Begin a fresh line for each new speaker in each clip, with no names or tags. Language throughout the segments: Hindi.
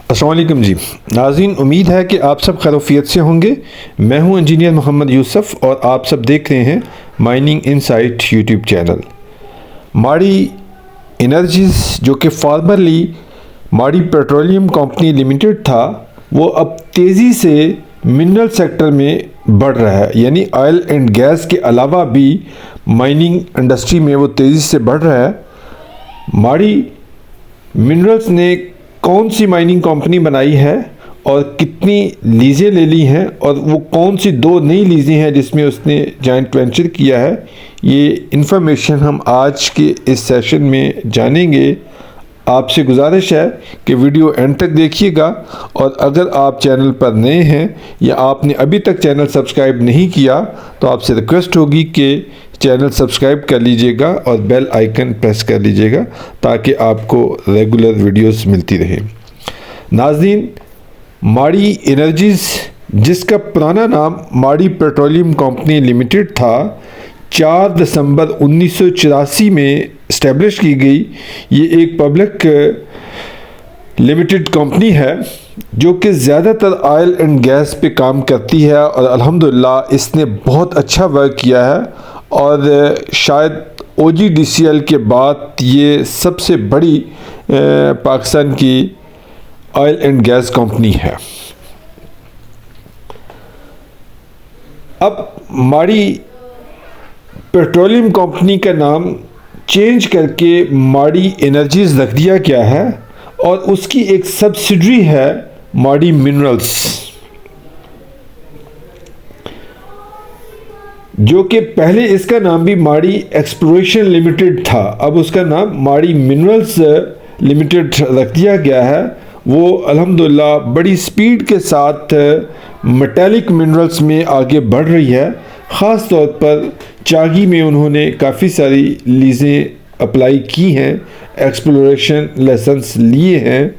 अस्सलाम वालेकुम जी नाज़रीन, उम्मीद है कि आप सब खैरियत से होंगे। मैं हूं इंजीनियर मोहम्मद यूसुफ और आप सब देख रहे हैं माइनिंग इनसाइट यूट्यूब चैनल। माड़ी एनर्जीज़ जो कि फॉर्मरली माड़ी पेट्रोलियम कंपनी लिमिटेड था, वो अब तेज़ी से मिनरल सेक्टर में बढ़ रहा है। यानी ऑयल एंड गैस के अलावा भी माइनिंग इंडस्ट्री में वो तेज़ी से बढ़ रहा है। माड़ी मिनरल्स ने कौन सी माइनिंग कंपनी बनाई है और कितनी लीज़ें ले ली हैं, और वो कौन सी दो नई लीज़ें हैं जिसमें उसने जॉइंट वेंचर किया है, ये इन्फॉर्मेशन हम आज के इस सेशन में जानेंगे। आपसे गुजारिश है कि वीडियो एंड तक देखिएगा, और अगर आप चैनल पर नए हैं या आपने अभी तक चैनल सब्सक्राइब नहीं किया तो आपसे रिक्वेस्ट होगी कि चैनल सब्सक्राइब कर लीजिएगा और बेल आइकन प्रेस कर लीजिएगा ताकि आपको रेगुलर वीडियोस मिलती रहे। नाज़रीन, माड़ी एनर्जीज़ जिसका पुराना नाम माड़ी पेट्रोलियम कंपनी लिमिटेड था, 4 दिसंबर 1984 में इस्टेब्लिश की गई। ये एक पब्लिक लिमिटेड कंपनी है जो कि ज़्यादातर ऑयल एंड गैस पे काम करती है, और अल्हम्दुलिल्लाह इसने बहुत अच्छा वर्क किया है, और शायद OGDCL के बाद ये सबसे बड़ी पाकिस्तान की ऑयल एंड गैस कंपनी है। अब माड़ी पेट्रोलियम कंपनी का नाम चेंज करके माड़ी एनर्जीज़ रख दिया गया है, और उसकी एक सब्सिडरी है माड़ी मिनरल्स, जो कि पहले इसका नाम भी माड़ी एक्सप्लोरेशन लिमिटेड था। अब उसका नाम माड़ी मिनरल्स लिमिटेड रख दिया गया है। वो अल्हम्दुलिल्लाह बड़ी स्पीड के साथ मेटालिक मिनरल्स में आगे बढ़ रही है। ख़ास तौर पर चागी में उन्होंने काफ़ी सारी लीज़ें अप्लाई की हैं, एक्सप्लोरेशन लाइसेंस लिए हैं।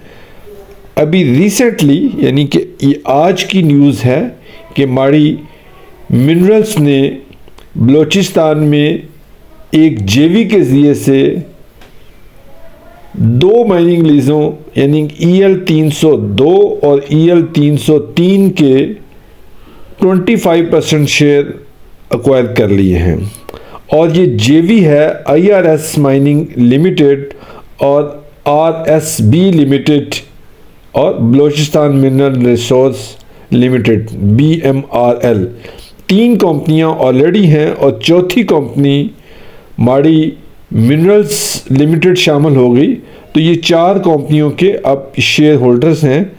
अभी रिसेंटली, यानी कि ये आज की न्यूज़ है कि माड़ी मिनरल्स ने बलूचिस्तान में एक जेवी के ज़रिए से 2 माइनिंग लीज़ों यानी EL 302 और EL 303 के 25% शेयर एक्वायर कर लिए हैं। और ये जेवी है IRS माइनिंग लिमिटेड और RSB लिमिटेड और Balochistan mineral resource limited BMRL। 3 कंपनियां ऑलरेडी हैं और चौथी कंपनी माड़ी मिनरल्स लिमिटेड शामिल हो गई। तो ये 4 कंपनियों के अब शेयर होल्डर्स हैं,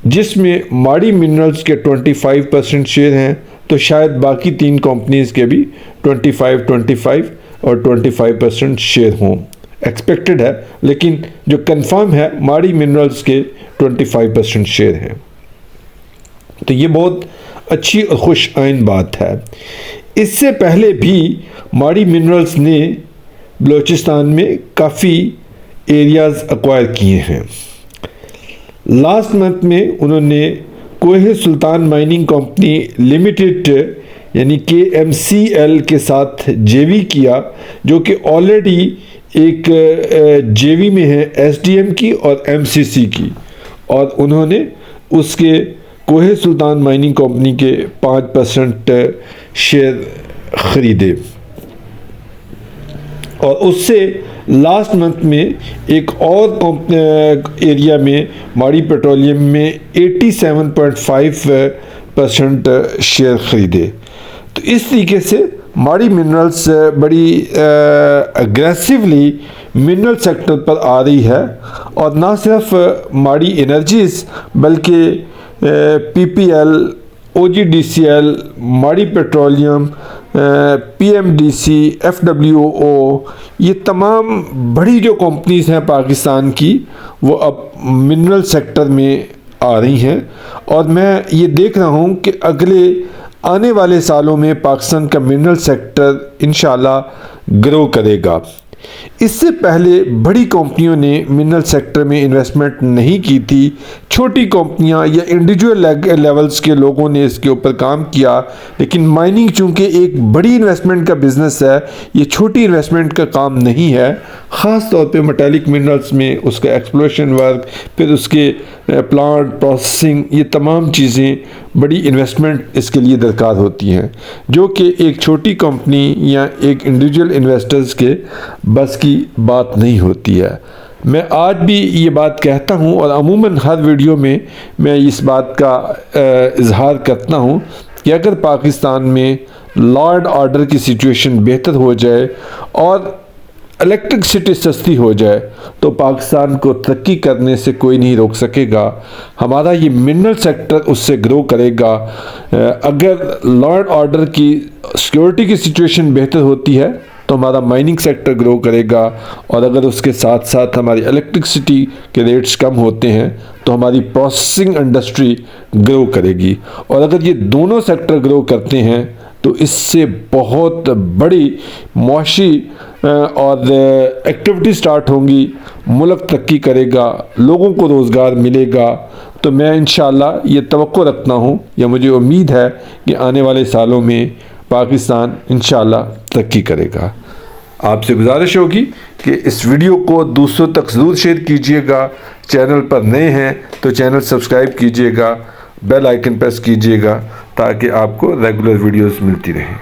जिसमें माड़ी मिनरल्स के 25% शेयर हैं, तो शायद बाकी 3 कंपनीज के भी 25 और 25% शेयर हों। एक्सपेक्टेड है, लेकिन जो कंफर्म है माड़ी मिनरल्स के 25% शेयर हैं। तो ये बहुत अच्छी और खुश आइन बात है। इससे पहले भी माड़ी मिनरल्स ने बलूचिस्तान में काफ़ी एरियाज़ एक्वायर किए हैं। लास्ट मंथ में उन्होंने कोहे सुल्तान माइनिंग कंपनी लिमिटेड यानी KMCL के साथ जेवी किया, जो कि ऑलरेडी एक जेवी में है SDM की और MCC की, और उन्होंने उसके कोहे सुल्तान माइनिंग कंपनी के 5% शेयर ख़रीदे। और उससे लास्ट मंथ में एक और एरिया में माड़ी पेट्रोलियम में 87.5% शेयर ख़रीदे। तो इस तरीके से माड़ी मिनरल्स बड़ी एग्रेसिवली मिनरल सेक्टर पर आ रही है, और ना सिर्फ माड़ी एनर्जीज़ बल्कि PPL, OGDCL, माड़ी पेट्रोलियम, PMDC, FWO, ये तमाम बड़ी जो कंपनीज़ हैं पाकिस्तान की, वो अब मिनरल सेक्टर में आ रही हैं। और मैं ये देख रहा हूँ कि अगले आने वाले सालों में पाकिस्तान का मिनरल सेक्टर इंशाल्लाह ग्रो करेगा। इससे पहले बड़ी कंपनियों ने मिनरल सेक्टर में इन्वेस्टमेंट नहीं की थी। छोटी कंपनियां या इंडिविजुअल लेवल्स के लोगों ने इसके ऊपर काम किया, लेकिन माइनिंग चूंकि एक बड़ी इन्वेस्टमेंट का बिजनेस है, ये छोटी इन्वेस्टमेंट का काम नहीं है। ख़ास तौर पे मेटालिक मिनरल्स में उसका एक्सप्लोरेशन वर्क, फिर उसके प्लांट प्रोसेसिंग, ये तमाम चीज़ें बड़ी इन्वेस्टमेंट इसके लिए दरकार होती हैं, जो कि एक छोटी कंपनी या एक इंडिविजुअल इन्वेस्टर्स के बस की बात नहीं होती है। मैं आज भी ये बात कहता हूँ और अमूमन हर वीडियो में मैं इस बात का इजहार करता हूँ कि अगर पाकिस्तान में लॉ एंड ऑर्डर की सिचुएशन बेहतर हो जाए और इलेक्ट्रिसिटी सस्ती हो जाए तो पाकिस्तान को तरक्की करने से कोई नहीं रोक सकेगा। हमारा ये मिनरल सेक्टर उससे ग्रो करेगा। अगर लॉ एंड ऑर्डर की सिक्योरिटी की सिचुएशन बेहतर होती है तो हमारा माइनिंग सेक्टर ग्रो करेगा, और अगर उसके साथ साथ हमारी इलेक्ट्रिसिटी के रेट्स कम होते हैं तो हमारी प्रोसेसिंग इंडस्ट्री ग्रो करेगी। और अगर ये दोनों सेक्टर ग्रो करते हैं तो इससे बहुत बड़ी मुआशी और एक्टिविटी स्टार्ट होंगी, मुल्क तरक्की करेगा, लोगों को रोज़गार मिलेगा। तो मैं इंशाअल्लाह ये तवक्को रखता हूँ या मुझे उम्मीद है कि आने वाले सालों में पाकिस्तान इंशाअल्लाह तरक्की करेगा। आपसे गुजारिश होगी कि इस वीडियो को दूसरों तक ज़रूर शेयर कीजिएगा। चैनल पर नए हैं तो चैनल सब्सक्राइब कीजिएगा, बेल आइकन प्रेस कीजिएगा ताकि आपको रेगुलर वीडियोस मिलती रहें।